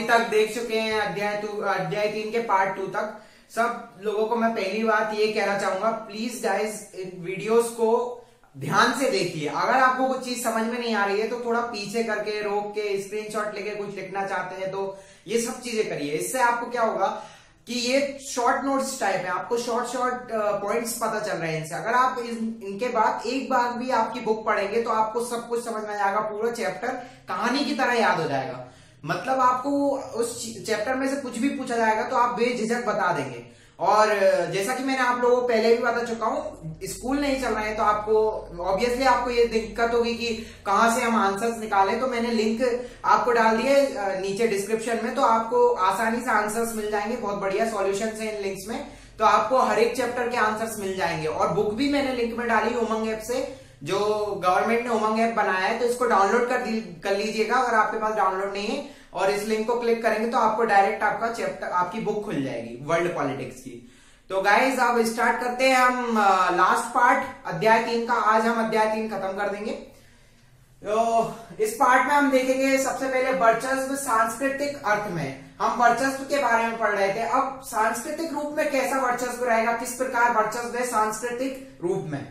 अभी तक देख चुके हैं अध्याय 3 के पार्ट 2 तक, सब लोगों को मैं पहली बात ये कहना चाहूंगा, प्लीज गाइस इन वीडियोस को ध्यान से देखिए। अगर आपको कुछ चीज समझ में नहीं आ रही है तो थोड़ा पीछे करके रोक के स्क्रीनशॉट लेके कुछ लिखना चाहते हैं तो ये सब चीजें करिए। इससे आपको क्या होगा कि ये शॉर्ट नोट्स टाइप है, आपको शॉर्ट पॉइंट्स पता चल रहे हैं इनसे। अगर आप इनके बाद एक बार भी आपकी बुक पढ़ेंगे तो आपको सब कुछ समझ में आएगा, पूरा चैप्टर कहानी की तरह याद हो जाएगा। मतलब आपको उस चैप्टर में से कुछ भी पूछा जाएगा तो आप बेझिझक बता देंगे। और जैसा कि मैंने आप लोगों को पहले भी बता चुका हूं, स्कूल नहीं चल रहे हैं तो आपको ऑब्वियसली आपको ये दिक्कत होगी कि कहां से हम आंसर्स निकालें। तो मैंने लिंक आपको डाल दिए नीचे डिस्क्रिप्शन में, तो आपको आसानी से आंसर्स मिल जाएंगे। बहुत बढ़िया सॉल्यूशंस हैं इन लिंक्स में, तो आपको हर एक चैप्टर के आंसर्स मिल जाएंगे। और बुक भी मैंने लिंक में डाली उमंग ऐप से, जो गवर्नमेंट ने उमंग ऐप बनाया है, तो इसको डाउनलोड कर लीजिएगा अगर आपके पास डाउनलोड नहीं है। और इस लिंक को क्लिक करेंगे तो आपको डायरेक्ट आपका चैप्टर, आपकी बुक खुल जाएगी वर्ल्ड पॉलिटिक्स की। तो गाइज अब स्टार्ट करते हैं हम लास्ट पार्ट अध्याय 3 का। आज हम अध्याय 3 खत्म कर देंगे। तो इस पार्ट में हम देखेंगे सबसे पहले वर्चस्व सांस्कृतिक अर्थ में। हम वर्चस्व के बारे में पढ़ रहे थे, अब सांस्कृतिक रूप में कैसा वर्चस्व रहेगा, किस प्रकार वर्चस्व है सांस्कृतिक रूप में।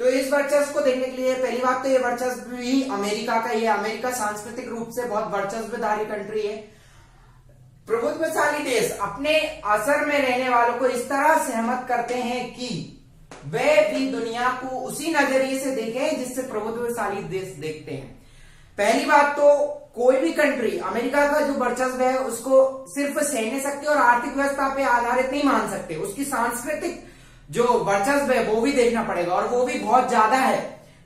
तो इस वर्चस्व को देखने के लिए पहली बात तो ये वर्चस्व भी अमेरिका का, ये अमेरिका सांस्कृतिक रूप से बहुत वर्चस्वधारी कंट्री है। प्रभुत्वशाली देश अपने असर में रहने वालों को इस तरह सहमत करते हैं कि वे भी दुनिया को उसी नजरिए से देखें जिससे प्रभुत्वशाली देश देखते हैं। पहली बात तो कोई भी कंट्री अमेरिका का जो वर्चस्व है उसको सिर्फ सैन्य शक्ति और आर्थिक व्यवस्था पे आधारित नहीं मान सकते, उसकी सांस्कृतिक जो वर्चस्व है वो भी देखना पड़ेगा, और वो भी बहुत ज्यादा है।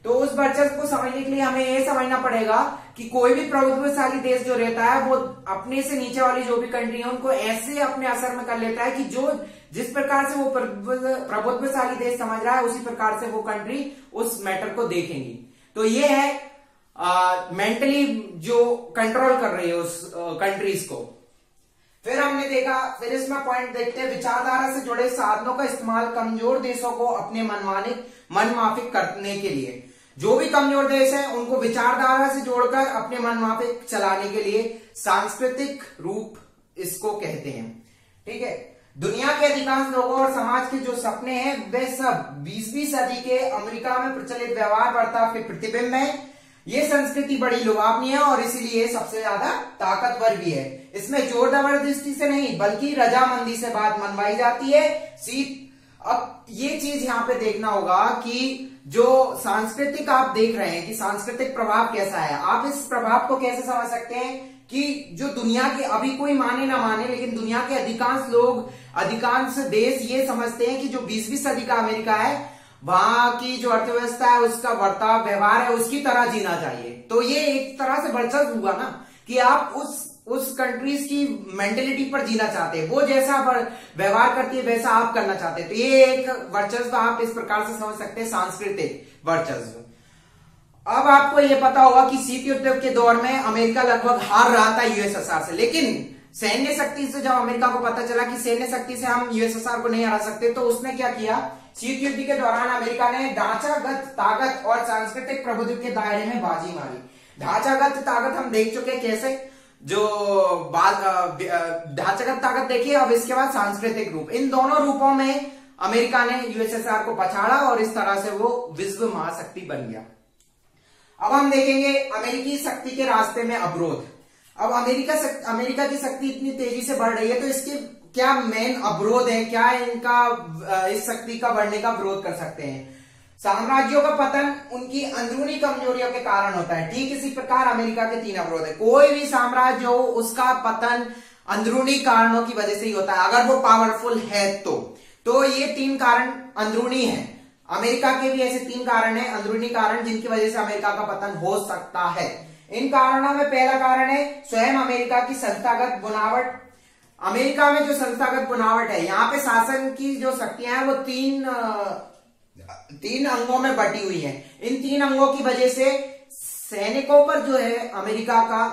तो उस वर्चस्व को समझने के लिए हमें ये समझना पड़ेगा कि कोई भी प्रभुत्वशाली देश जो रहता है वो अपने से नीचे वाली जो भी कंट्री है उनको ऐसे अपने असर में कर लेता है कि जो जिस प्रकार से वो प्रभुत्वशाली देश समझ रहा है उसी प्रकार से वो कंट्री उस मैटर को देखेंगी। तो ये है मेंटली जो कंट्रोल कर रही है उस कंट्रीज को। फिर हमने देखा, फिर इसमें पॉइंट देखते हैं, विचारधारा से जुड़े साधनों का इस्तेमाल कमजोर देशों को अपने मनमाफिक करने के लिए। जो भी कमजोर देश है उनको विचारधारा से जोड़कर अपने मनमाफिक चलाने के लिए सांस्कृतिक रूप इसको कहते हैं। ठीक है, दुनिया के अधिकांश लोगों और समाज के जो सपने हैं वे सब 20वीं सदी के अमेरिका में प्रचलित व्यवहार बर्ताव के प्रतिबिंब है। ये संस्कृति बड़ी लुभावनी है और इसीलिए सबसे ज्यादा ताकतवर भी है। इसमें जोर जबरदस्ती से नहीं बल्कि रजामंदी से बात मनवाई जाती है। अब ये चीज यहाँ पे देखना होगा कि जो सांस्कृतिक आप देख रहे हैं कि सांस्कृतिक प्रभाव कैसा है, आप इस प्रभाव को कैसे समझ सकते हैं कि जो दुनिया के, अभी कोई माने ना माने, लेकिन दुनिया के अधिकांश लोग, अधिकांश देश ये समझते हैं कि जो 20वीं सदी का अमेरिका है वहां की जो अर्थव्यवस्था है उसका बर्ताव व्यवहार है उसकी तरह जीना चाहिए। तो ये एक तरह से वर्चस्व हुआ ना कि आप उस कंट्रीज की मेंटेलिटी पर जीना चाहते हैं, वो जैसा व्यवहार करती है वैसा आप करना चाहते हैं। तो ये एक वर्चस्व आप इस प्रकार से समझ सकते हैं, सांस्कृतिक वर्चस्व। अब आपको ये पता होगा कि शीत युद्ध के दौर में अमेरिका लगभग हार रहा था यूएसएसआर से, लेकिन सैन्य शक्ति से जब अमेरिका को पता चला कि सैन्य शक्ति से हम यूएसएसआर को नहीं हरा सकते, तो उसने क्या किया, शीत युद्ध के दौरान अमेरिका ने ढांचागत ताकत और सांस्कृतिक प्रभुत्व के दायरे में बाजी मारी। ढांचागत ताकत हम देख चुके हैं कैसे, जो ढांचागत ताकत देखिए, अब इसके बाद सांस्कृतिक रूप, इन दोनों रूपों में अमेरिका ने यूएसएसआर को पछाड़ा और इस तरह से वो विश्व महाशक्ति बन गया। अब हम देखेंगे अमेरिकी शक्ति के रास्ते में अवरोध। अब अमेरिका की शक्ति इतनी तेजी से बढ़ रही है तो इसके क्या मेन अवरोध है, क्या इनका इस शक्ति का बढ़ने का विरोध कर सकते हैं। साम्राज्यों का पतन उनकी अंदरूनी कमजोरियों के कारण होता है। ठीक इसी प्रकार अमेरिका के 3 अवरोध है। कोई भी साम्राज्य हो उसका पतन अंदरूनी कारणों की वजह से ही होता है, अगर वो पावरफुल है तो ये 3 कारण अंदरूनी है। अमेरिका के भी ऐसे 3 कारण है, अंदरूनी कारण, जिनकी वजह से अमेरिका का पतन हो सकता है। इन कारणों में पहला कारण है स्वयं अमेरिका की संस्थागत बनावट। अमेरिका में जो संस्थागत बनावट है, यहाँ पे शासन की जो शक्तियां हैं वो तीन अंगों में बटी हुई है। इन 3 अंगों की वजह से सैनिकों पर जो है अमेरिका का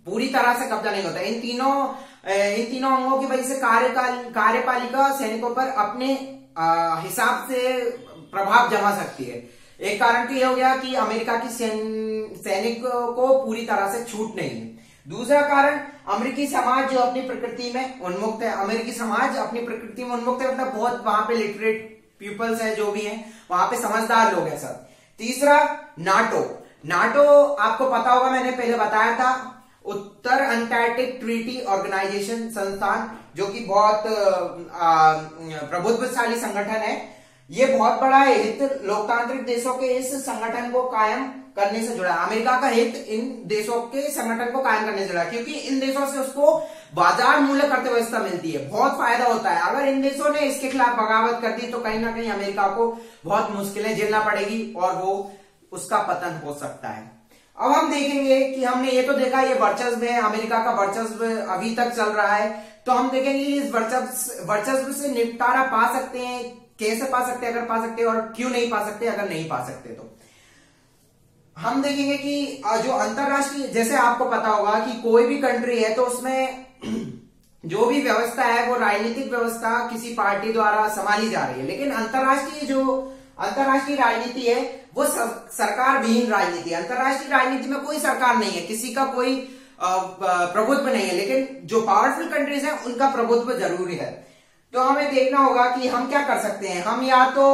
पूरी तरह से कब्जा नहीं होता। इन तीनों अंगों की वजह से कार्यपालिका सैनिकों पर अपने हिसाब से प्रभाव जमा सकती है। एक कारण तो यह हो गया कि अमेरिका की सैनिक को पूरी तरह से छूट नहीं है। दूसरा कारण, अमेरिकी समाज जो अपनी प्रकृति में उन्मुक्त है, अमेरिकी समाज अपनी प्रकृति में उन्मुक्त है, मतलब बहुत वहां पे लिटरेट पीपल्स है, जो भी हैं वहां पे समझदार लोग हैं सब। तीसरा, नाटो। नाटो आपको पता होगा, मैंने पहले बताया था, उत्तर अंटार्कटिक ट्रीटी ऑर्गेनाइजेशन संस्थान, जो कि बहुत प्रभुत्वशाली संगठन है। ये बहुत बड़ा हित लोकतांत्रिक देशों के इस संगठन को कायम करने से जुड़ा है। अमेरिका का हित इन देशों के संगठन को कायम करने से जुड़ा है, क्योंकि इन देशों से उसको बाजार मूल्य अर्थव्यवस्था मिलती है, बहुत फायदा होता है। अगर इन देशों ने इसके खिलाफ बगावत कर दी तो कहीं ना कहीं अमेरिका को बहुत मुश्किलें झेलना पड़ेगी और वो उसका पतन हो सकता है। अब हम देखेंगे कि हमने ये तो देखा, ये वर्चस्व है, अमेरिका का वर्चस्व अभी तक चल रहा है, तो हम देखेंगे इस वर्चस्व से निपटारा पा सकते हैं, कैसे पा सकते हैं, अगर पा सकते हैं, और क्यों नहीं पा सकते अगर नहीं पा सकते। तो हम देखेंगे कि जो अंतरराष्ट्रीय, जैसे आपको पता होगा कि कोई भी कंट्री है तो उसमें जो भी व्यवस्था है वो राजनीतिक व्यवस्था किसी पार्टी द्वारा संभाली जा रही है, लेकिन अंतरराष्ट्रीय राजनीति है वो सरकार विहीन राजनीति है। अंतरराष्ट्रीय राजनीति में कोई सरकार नहीं है, किसी का कोई प्रभुत्व नहीं है, लेकिन जो पावरफुल कंट्रीज हैं उनका प्रभुत्व जरूरी है। तो हमें देखना होगा कि हम क्या कर सकते हैं। हम या तो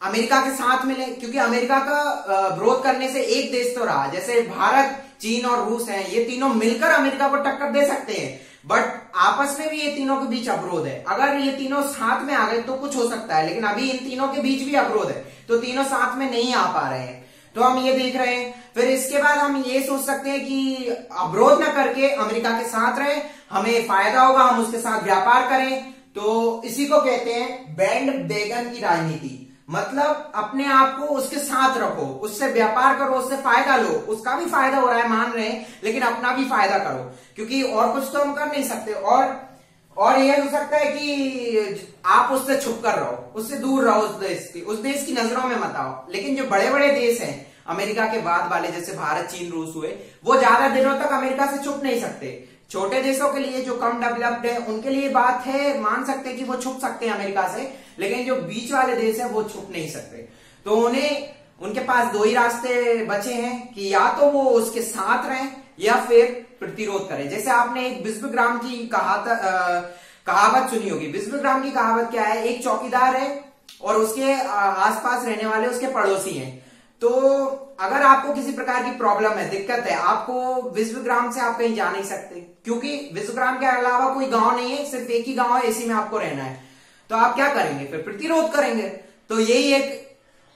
अमेरिका के साथ मिले, क्योंकि अमेरिका का विरोध करने से एक देश तो रहा, जैसे भारत, चीन और रूस हैं, ये तीनों मिलकर अमेरिका को टक्कर दे सकते हैं, बट आपस में भी ये तीनों के बीच अवरोध है। अगर ये तीनों साथ में आ गए तो कुछ हो सकता है, लेकिन अभी इन तीनों के बीच भी अवरोध है, तो तीनों साथ में नहीं आ पा रहे हैं, तो हम ये देख रहे हैं। फिर इसके बाद हम ये सोच सकते हैं कि अवरोध न करके अमेरिका के साथ रहे, हमें फायदा होगा, हम उसके साथ व्यापार करें। तो इसी को कहते हैं बैंड बेगन की राजनीति, मतलब अपने आप को उसके साथ रखो, उससे व्यापार करो, उससे फायदा लो, उसका भी फायदा हो रहा है मान रहे हैं, लेकिन अपना भी फायदा करो, क्योंकि और कुछ तो हम कर नहीं सकते। और यह हो सकता है कि आप उससे छुप कर रहो, उससे दूर रहो, उस देश की नजरों में मत आओ। लेकिन जो बड़े बड़े देश हैं अमेरिका के बाद वाले, जैसे भारत, चीन, रूस हुए, वो ज्यादा दिनों तक अमेरिका से छुप नहीं सकते। छोटे देशों के लिए, जो कम डेवलप्ड है, उनके लिए बात है, मान सकते हैं कि वो छुप सकते हैं अमेरिका से, लेकिन जो बीच वाले देश है वो छुप नहीं सकते। तो उनके पास दो ही रास्ते बचे हैं कि या तो वो उसके साथ रहें या फिर प्रतिरोध करें। जैसे आपने एक बिस्वग्राम की कहावत सुनी होगी। बिस्वग्राम की कहावत क्या है, एक चौकीदार है और उसके आसपास रहने वाले उसके पड़ोसी हैं। तो अगर आपको किसी प्रकार की प्रॉब्लम है, दिक्कत है, आपको विश्वग्राम से आप कहीं जा नहीं सकते, क्योंकि विश्वग्राम के अलावा कोई गांव नहीं है, सिर्फ एक ही गांव है, इसी में आपको रहना है। तो आप क्या करेंगे, फिर प्रतिरोध करेंगे। तो यही एक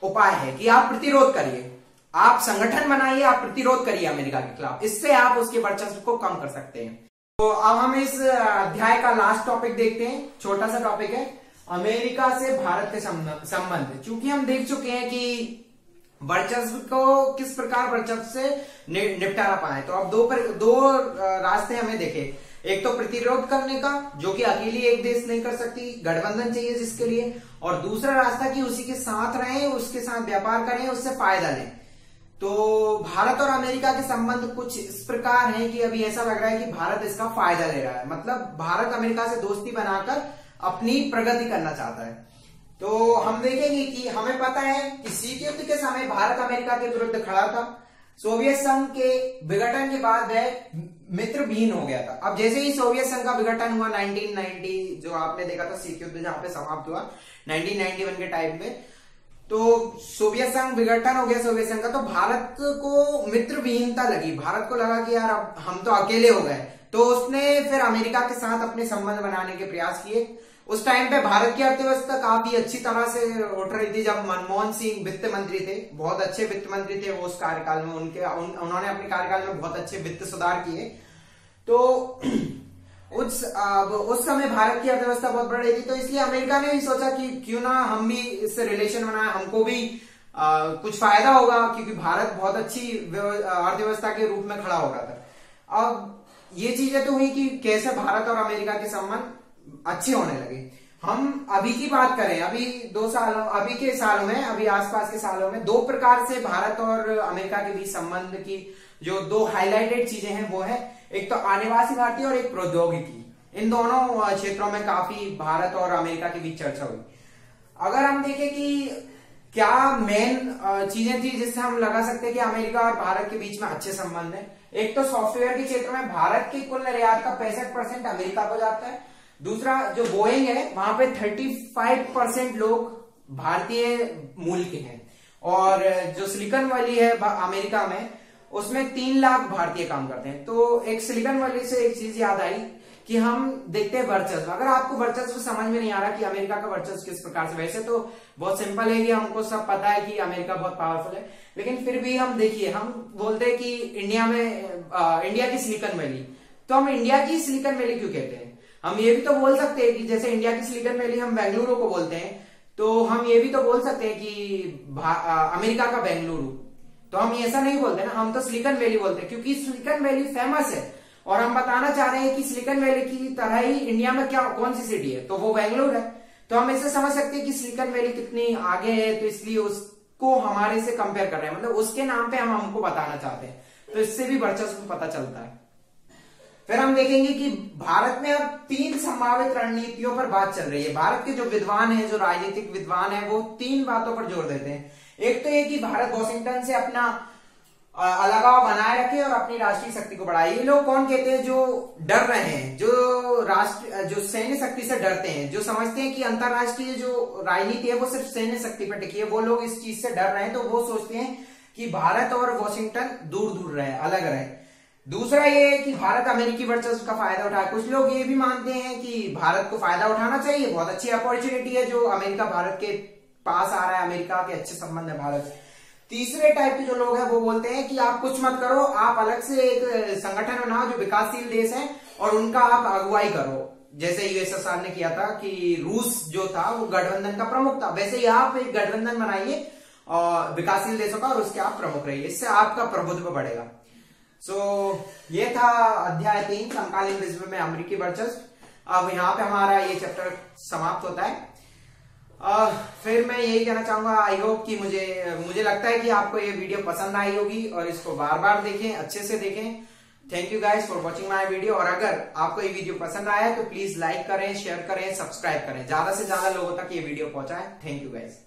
उपाय है कि आप प्रतिरोध करिए, आप संगठन बनाइए, आप प्रतिरोध करिए अमेरिका के खिलाफ, इससे आप उसके वर्चस्व को कम कर सकते हैं। तो अब हम इस अध्याय का लास्ट टॉपिक देखते हैं, छोटा सा टॉपिक है, अमेरिका से भारत के संबंध। चूंकि हम देख चुके हैं कि वर्चस्व को किस प्रकार वर्चस्व से निपटारा पाए, तो अब दो रास्ते हमें देखे। एक तो प्रतिरोध करने का, जो कि अकेली एक देश नहीं कर सकती, गठबंधन चाहिए जिसके लिए, और दूसरा रास्ता कि उसी के साथ रहें, उसके साथ व्यापार करें, उससे फायदा लें। तो भारत और अमेरिका के संबंध कुछ इस प्रकार हैं कि अभी ऐसा लग रहा है कि भारत इसका फायदा ले रहा है, मतलब भारत अमेरिका से दोस्ती बनाकर अपनी प्रगति करना चाहता है। तो हम देखेंगे कि हमें पता है कि शीत युद्ध के समय भारत अमेरिका के विरुद्ध खड़ा था। सोवियत संघ के विघटन के बाद वह मित्र विहीन हो गया था। अब जैसे ही सोवियत संघ का विघटन हुआ 1990, जो आपने देखा था शीत युद्ध जहां पे समाप्त हुआ 1991 के टाइम में, तो सोवियत संघ विघटन हो गया सोवियत संघ का, तो भारत को मित्र विहीनता लगी। भारत को लगा कि यार अब हम तो अकेले हो गए, तो उसने फिर अमेरिका के साथ अपने संबंध बनाने के प्रयास किए। उस टाइम पे भारत की अर्थव्यवस्था काफी अच्छी तरह से उठ रही थी, जब मनमोहन सिंह वित्त मंत्री थे, बहुत अच्छे वित्त मंत्री थे वो उस कार्यकाल में, उन्होंने अपने कार्यकाल में बहुत अच्छे वित्त सुधार किए। तो उस समय भारत की अर्थव्यवस्था बहुत बढ़ रही थी, तो इसलिए अमेरिका ने भी सोचा कि क्यों ना हम भी इससे रिलेशन बनाए, हमको भी कुछ फायदा होगा, क्योंकि भारत बहुत अच्छी अर्थव्यवस्था के रूप में खड़ा हो रहा था। अब ये चीजें तो हुई कि कैसे भारत और अमेरिका के संबंध अच्छे होने लगे। हम अभी की बात करें, अभी अभी के सालों में, अभी आसपास के सालों में 2 प्रकार से भारत और अमेरिका के बीच संबंध की जो 2 हाईलाइटेड चीजें हैं वो है, एक तो आदिवासी भारतीय और एक प्रौद्योगिकी। इन दोनों क्षेत्रों में काफी भारत और अमेरिका के बीच चर्चा हुई। अगर हम देखें कि क्या मेन चीजें थी जिससे हम लगा सकते हैं कि अमेरिका और भारत के बीच में अच्छे संबंध है। एक तो सॉफ्टवेयर के क्षेत्र में भारत की कुल निर्यात का 65% अमेरिका को जाता है। दूसरा जो बोइंग है वहां पे 35% लोग भारतीय मूल के हैं, और जो सिलिकॉन वैली है अमेरिका में उसमें 3 लाख भारतीय काम करते हैं। तो एक सिलिकॉन वैली से एक चीज याद आई कि हम देखते हैं वर्चस्व। अगर आपको वर्चस्व समझ में नहीं आ रहा कि अमेरिका का वर्चस्व किस प्रकार से, वैसे तो बहुत सिंपल है कि हमको सब पता है कि अमेरिका बहुत पावरफुल है, लेकिन फिर भी हम देखिए, हम बोलते हैं कि इंडिया की सिलिकॉन वैली, तो हम इंडिया की सिलिकॉन वैली क्यों कहते हैं? हम ये भी तो बोल सकते हैं कि जैसे इंडिया की सिलिकॉन वैली हम बेंगलुरु को बोलते हैं, तो हम ये भी तो बोल सकते हैं कि अमेरिका का बेंगलुरु, तो हम ऐसा नहीं बोलते ना, हम तो सिलिकॉन वैली बोलते हैं क्योंकि सिलिकॉन वैली फेमस है। और हम बताना चाह रहे हैं कि सिलिकॉन वैली की तरह ही इंडिया में कौन सी सिटी है, तो वो बेंगलुरु है। तो हम ऐसे समझ सकते हैं कि सिलिकॉन वैली कितनी आगे है, तो इसलिए उसको हमारे से कंपेयर कर रहे हैं, मतलब उसके नाम पे हम हमको बताना चाहते हैं, तो इससे भी वर्चस्व पता चलता है। फिर हम देखेंगे कि भारत में अब 3 संभावित रणनीतियों पर बात चल रही है। भारत के जो विद्वान है, जो राजनीतिक विद्वान है, वो 3 बातों पर जोर देते हैं। एक तो ये कि भारत वॉशिंगटन से अपना अलगाव बनाए रखे और अपनी राष्ट्रीय शक्ति को बढ़ाए। ये लोग कौन कहते हैं? जो डर रहे हैं, जो सैन्य शक्ति से डरते हैं, जो समझते हैं कि अंतरराष्ट्रीय जो राजनीति है वो सिर्फ सैन्य शक्ति पर टिकी है, वो लोग इस चीज से डर रहे हैं। तो वो सोचते हैं कि भारत और वॉशिंगटन दूर दूर रहे, अलग रहे। दूसरा ये है कि भारत अमेरिकी वर्चस्व का फायदा उठाए। कुछ लोग ये भी मानते हैं कि भारत को फायदा उठाना चाहिए, बहुत अच्छी अपॉर्चुनिटी है जो अमेरिका भारत के पास आ रहा है, अमेरिका के अच्छे संबंध है भारत से। तीसरे टाइप के जो लोग हैं वो बोलते हैं कि आप कुछ मत करो, आप अलग से एक संगठन बनाओ जो विकासशील देश है और उनका आप अगुवाई करो, जैसे यूएसएसआर ने किया था कि रूस जो था वो गठबंधन का प्रमुख था, वैसे ही आप एक गठबंधन बनाइए और विकासशील देशों का, और उसके आप प्रमुख रहिए, इससे आपका प्रभुत्व बढ़ेगा। ये था अध्याय 3 समकालीन विश्व में अमेरिकी वर्चस्व। अब यहाँ पे हमारा ये चैप्टर समाप्त होता है। फिर मैं यही कहना चाहूंगा, आई होप कि मुझे लगता है कि आपको ये वीडियो पसंद आई होगी और इसको बार बार देखें, अच्छे से देखें। Thank you guys for watching my video. और अगर आपको ये वीडियो पसंद आया तो प्लीज लाइक करें, शेयर करें, सब्सक्राइब करें, ज्यादा से ज्यादा लोगों तक ये वीडियो पहुंचाएं। Thank you guys.